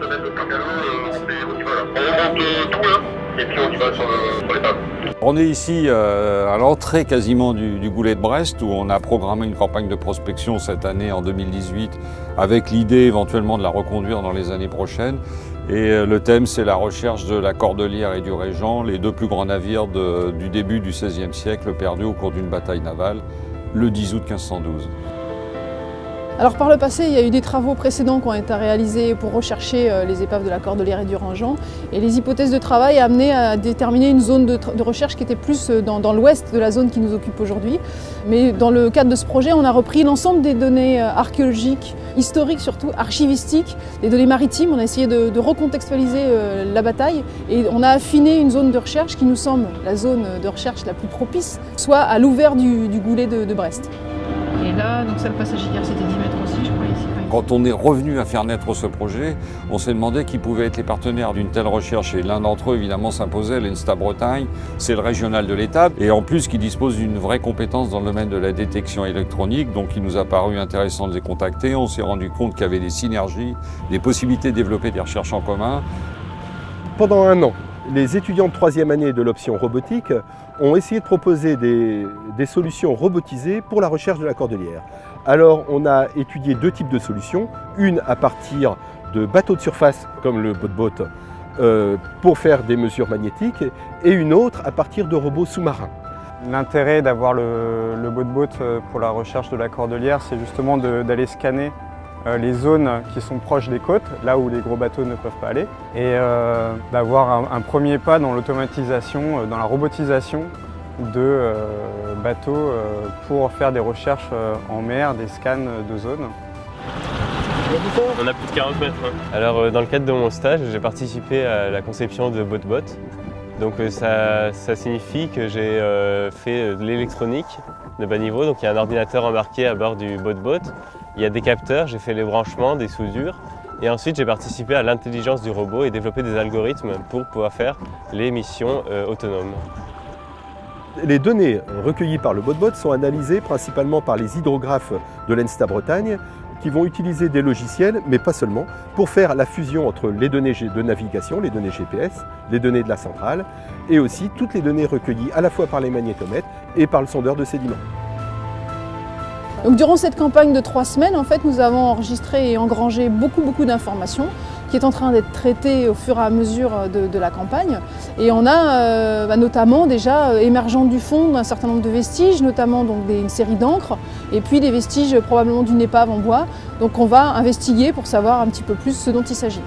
semaine de cargalo, on y va là. On monte tout là, et puis on y va sur l'étape. On est ici à l'entrée quasiment du Goulet de Brest où on a programmé une campagne de prospection cette année en 2018 avec l'idée éventuellement de la reconduire dans les années prochaines. Et le thème c'est la recherche de la Cordelière et du Régent, les deux plus grands navires du début du XVIe siècle perdus au cours d'une bataille navale le 10 août 1512. Alors par le passé, il y a eu des travaux précédents qui ont été réalisés pour rechercher les épaves de la Cordelière et du Régent. Et les hypothèses de travail amenaient à déterminer une zone de recherche qui était plus dans l'ouest de la zone qui nous occupe aujourd'hui. Mais dans le cadre de ce projet, on a repris l'ensemble des données archéologiques, historiques surtout, archivistiques, des données maritimes. On a essayé de recontextualiser la bataille et on a affiné une zone de recherche qui nous semble la zone de recherche la plus propice, soit à l'ouvert du Goulet de Brest. Et là, donc ça, le passage Icare, c'était 10 mètres aussi, je crois, ici. Quand on est revenu à faire naître ce projet, on s'est demandé qui pouvaient être les partenaires d'une telle recherche. Et l'un d'entre eux, évidemment, s'imposait, l'ENSTA Bretagne. C'est le régional de l'État. Et en plus, qui dispose d'une vraie compétence dans le domaine de la détection électronique. Donc, il nous a paru intéressant de les contacter. On s'est rendu compte qu'il y avait des synergies, des possibilités de développer des recherches en commun. Pendant un an, les étudiants de troisième année de l'option robotique ont essayé de proposer des solutions robotisées pour la recherche de la Cordelière. Alors on a étudié deux types de solutions, une à partir de bateaux de surface comme le BoatBot pour faire des mesures magnétiques et une autre à partir de robots sous-marins. L'intérêt d'avoir le BoatBot pour la recherche de la Cordelière, c'est justement d'aller scanner les zones qui sont proches des côtes, là où les gros bateaux ne peuvent pas aller, et d'avoir un premier pas dans l'automatisation, dans la robotisation de bateaux pour faire des recherches en mer, des scans de zones. On a plus de 40 mètres. Alors dans le cadre de mon stage, j'ai participé à la conception de BoatBot. Donc ça signifie que j'ai fait de l'électronique de bas niveau. Donc il y a un ordinateur embarqué à bord du BoatBot. Il y a des capteurs, j'ai fait les branchements, des soudures. Et ensuite j'ai participé à l'intelligence du robot et développé des algorithmes pour pouvoir faire les missions autonomes. Les données recueillies par le BoatBot sont analysées principalement par les hydrographes de l'ENSTA Bretagne qui vont utiliser des logiciels, mais pas seulement, pour faire la fusion entre les données de navigation, les données GPS, les données de la centrale, et aussi toutes les données recueillies à la fois par les magnétomètres et par le sondeur de sédiments. Donc, durant cette campagne de 3 semaines, en fait, nous avons enregistré et engrangé beaucoup d'informations qui est en train d'être traitées au fur et à mesure de la campagne. Et on a notamment déjà émergent du fond un certain nombre de vestiges, notamment donc une série d'encres, et puis des vestiges probablement d'une épave en bois. Donc on va investiguer pour savoir un petit peu plus ce dont il s'agit.